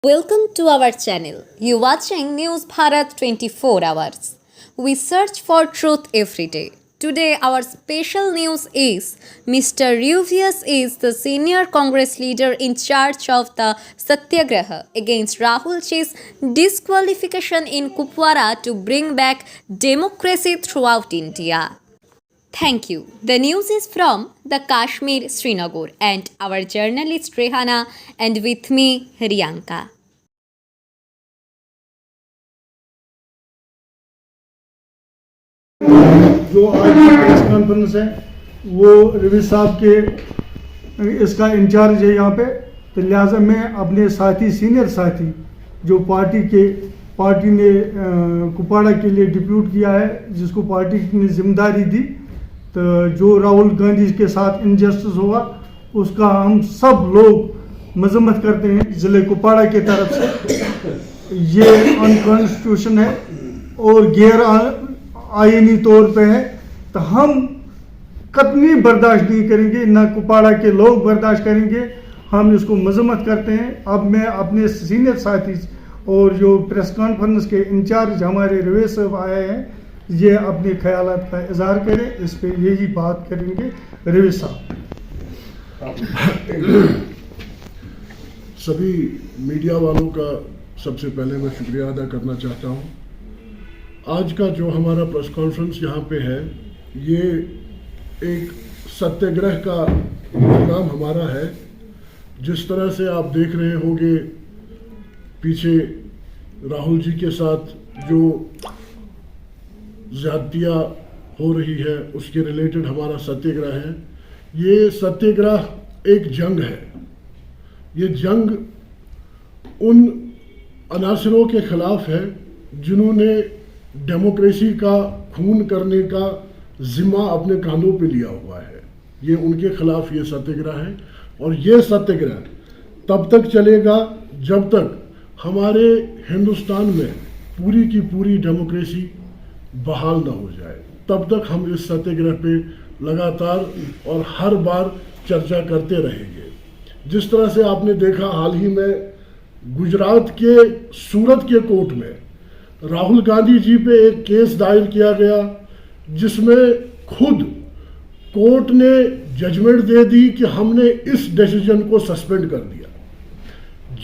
Welcome to our channel. You watching News Bharat 24 hours. We search for truth every day. Today our special news is Mr. Ruvius is the senior Congress leader in charge of the Satyagraha against Rahul Ji's disqualification in Kupwara to bring back democracy throughout India. Thank you. The news is from the Kashmir, Srinagar, and our journalist Rehana, and with me, Riyanka. जो आज की press conference है वो रवि साहब के इसका in charge है यहाँ पे, तो लिहाजा मैं अपने साथी सीनियर साथी जो पार्टी ने कुपवाड़ा के लिए डिप्यूट किया है, जिसको पार्टी ने जिम्मेदारी दी, तो जो राहुल गांधी के साथ इनजस्टिस हुआ उसका हम सब लोग मजम्मत करते हैं ज़िले कुपवाड़ा की तरफ से। ये अनकॉन्स्टिट्यूशन है और गैर आईनी तौर पे है, तो हम कतई बर्दाश्त नहीं करेंगे, ना कुपवाड़ा के लोग बर्दाश्त करेंगे। हम इसको मजम्मत करते हैं। अब मैं अपने सीनियर साथी और जो प्रेस कॉन्फ्रेंस के इंचार्ज हमारे रवि साहब आए हैं, ये अपने ख्यालात का इजहार करें, इस पे यही बात करेंगे। रवि साहब। सभी मीडिया वालों का सबसे पहले मैं शुक्रिया अदा करना चाहता हूँ। आज का जो हमारा प्रेस कॉन्फ्रेंस यहाँ पे है, ये एक सत्याग्रह का प्रोग्राम हमारा है। जिस तरह से आप देख रहे होंगे पीछे राहुल जी के साथ जो ज्यादतियाँ हो रही है उसके रिलेटेड हमारा सत्याग्रह है। ये सत्याग्रह एक जंग है। ये जंग उन अनासरों के खिलाफ है जिन्होंने डेमोक्रेसी का खून करने का जिम्मा अपने कांधों पे लिया हुआ है। ये उनके खिलाफ ये सत्याग्रह है, और ये सत्याग्रह तब तक चलेगा जब तक हमारे हिंदुस्तान में पूरी की पूरी डेमोक्रेसी बहाल ना हो जाए। तब तक हम इस सत्याग्रह पे लगातार और हर बार चर्चा करते रहेंगे। जिस तरह से आपने देखा हाल ही में गुजरात के सूरत के कोर्ट में राहुल गांधी जी पे एक केस दायर किया गया, जिसमें खुद कोर्ट ने जजमेंट दे दी कि हमने इस डिसीजन को सस्पेंड कर दिया।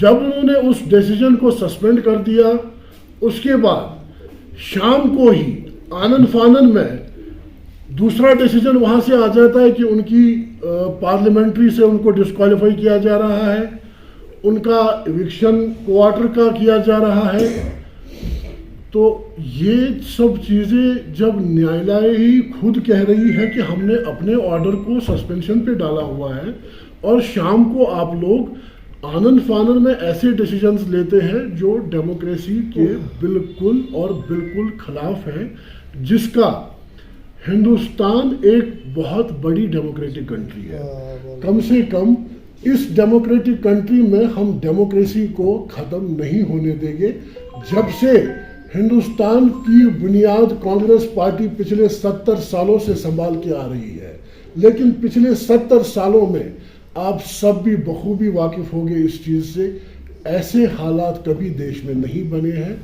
जब उन्होंने उस डिसीजन को सस्पेंड कर दिया, उसके बाद शाम को ही आनन फानन में दूसरा डिसीजन वहां से आ जाता है कि उनकी पार्लियामेंट्री से उनको डिस्क्वालीफाई किया जा रहा है, उनका इविक्शन क्वार्टर का किया जा रहा है। तो ये सब चीज़ें जब न्यायालय ही खुद कह रही है कि हमने अपने ऑर्डर को सस्पेंशन पे डाला हुआ है, और शाम को आप लोग आनन फानन में ऐसे डिसीजंस लेते हैं जो डेमोक्रेसी के बिल्कुल और बिल्कुल खिलाफ है, जिसका हिंदुस्तान एक बहुत बड़ी डेमोक्रेटिक कंट्री है। कम से कम इस डेमोक्रेटिक कंट्री में हम डेमोक्रेसी को ख़त्म नहीं होने देंगे। जब से हिंदुस्तान की बुनियाद कांग्रेस पार्टी पिछले 70 सालों से संभाल के आ रही है, लेकिन पिछले 70 सालों में आप सब भी बखूबी वाकिफ होंगे इस चीज़ से, ऐसे हालात कभी देश में नहीं बने हैं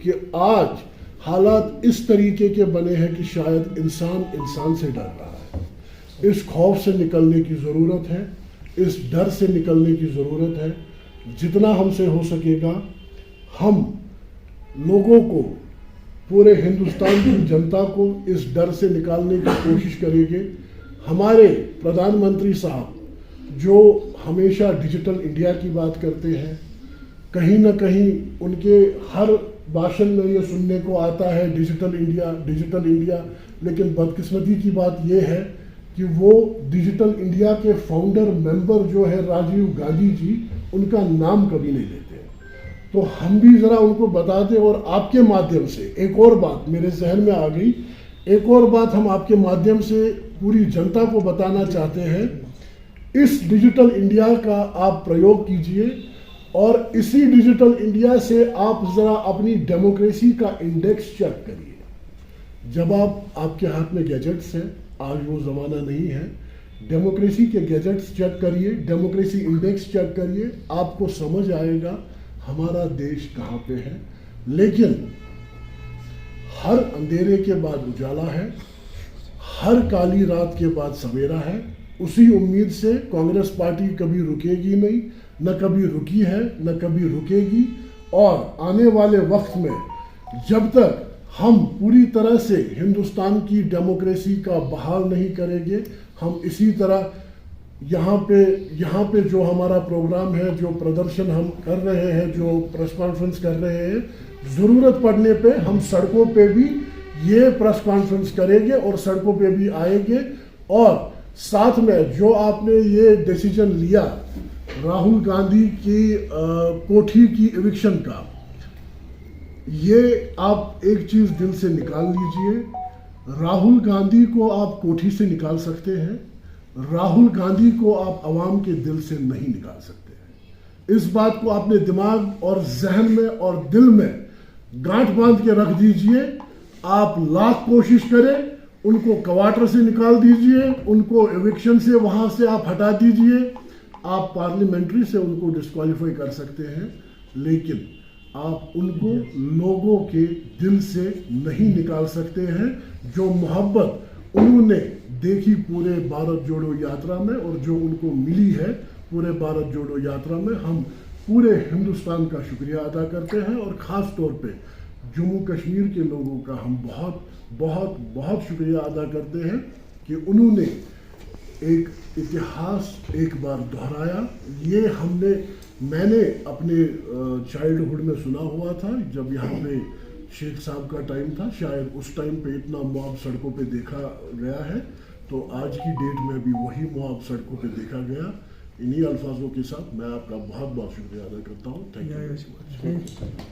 कि आज हालात इस तरीके के बने हैं कि शायद इंसान से डर रहा है। इस खौफ से निकलने की ज़रूरत है, इस डर से निकलने की ज़रूरत है। जितना हमसे हो सकेगा हम लोगों को, पूरे हिंदुस्तान की जनता को इस डर से निकालने की कोशिश करेंगे। हमारे प्रधानमंत्री साहब जो हमेशा डिजिटल इंडिया की बात करते हैं, कहीं ना कहीं उनके हर भाषण में ये सुनने को आता है डिजिटल इंडिया, लेकिन बदकिस्मती की बात ये है कि वो डिजिटल इंडिया के फाउंडर मेंबर जो है राजीव गांधी जी, उनका नाम कभी नहीं लेते। तो हम भी ज़रा उनको बता दें, और आपके माध्यम से एक और बात मेरे जहन में आ गई, एक और बात हम आपके माध्यम से पूरी जनता को बताना चाहते हैं। इस डिजिटल इंडिया का आप प्रयोग कीजिए, और इसी डिजिटल इंडिया से आप ज़रा अपनी डेमोक्रेसी का इंडेक्स चेक करिए। जब आपके हाथ में गैजेट्स हैं, आज वो ज़माना नहीं है, डेमोक्रेसी के गैजेट्स चेक करिए, डेमोक्रेसी इंडेक्स चेक करिए, आपको समझ आएगा हमारा देश कहाँ पे है, लेकिन हर अंधेरे के बाद उजाला है, हर काली रात के बाद सवेरा है। उसी उम्मीद से कांग्रेस पार्टी कभी रुकेगी नहीं, न कभी रुकी है, न कभी रुकेगी। और आने वाले वक्त में जब तक हम पूरी तरह से हिंदुस्तान की डेमोक्रेसी का बहाल नहीं करेंगे, हम इसी तरह यहाँ पे जो हमारा प्रोग्राम है, जो प्रदर्शन हम कर रहे हैं, जो प्रेस कॉन्फ्रेंस कर रहे हैं, ज़रूरत पड़ने पे हम सड़कों पे भी ये प्रेस कॉन्फ्रेंस करेंगे और सड़कों पे भी आएंगे। और साथ में जो आपने ये डिसीजन लिया राहुल गांधी की कोठी की इविक्शन का, ये आप एक चीज़ दिल से निकाल लीजिए, राहुल गांधी को आप कोठी से निकाल सकते हैं, राहुल गांधी को आप अवाम के दिल से नहीं निकाल सकते हैं। इस बात को अपने दिमाग और जहन में और दिल में गांठ बांध के रख दीजिए। आप लाख कोशिश करें, उनको क्वार्टर से निकाल दीजिए, उनको एविक्शन से वहां से आप हटा दीजिए, आप पार्लियामेंट्री से उनको डिस्क्वालीफाई कर सकते हैं, लेकिन आप उनको लोगों के दिल से नहीं निकाल सकते हैं। जो मोहब्बत उन्होंने देखी पूरे भारत जोड़ो यात्रा में और जो उनको मिली है पूरे भारत जोड़ो यात्रा में, हम पूरे हिंदुस्तान का शुक्रिया अदा करते हैं। और ख़ास तौर पे जम्मू कश्मीर के लोगों का हम बहुत बहुत बहुत शुक्रिया अदा करते हैं कि उन्होंने एक इतिहास एक बार दोहराया। ये मैंने अपने चाइल्डहुड में सुना हुआ था, जब यहाँ पे शेख साहब का टाइम था, शायद उस टाइम पे इतना मॉब सड़कों पे देखा गया है, तो आज की डेट में भी वही मॉब सड़कों पे देखा गया। इन्हीं अल्फाजों के साथ मैं आपका बहुत बहुत शुक्रिया अदा करता हूँ। Thank you.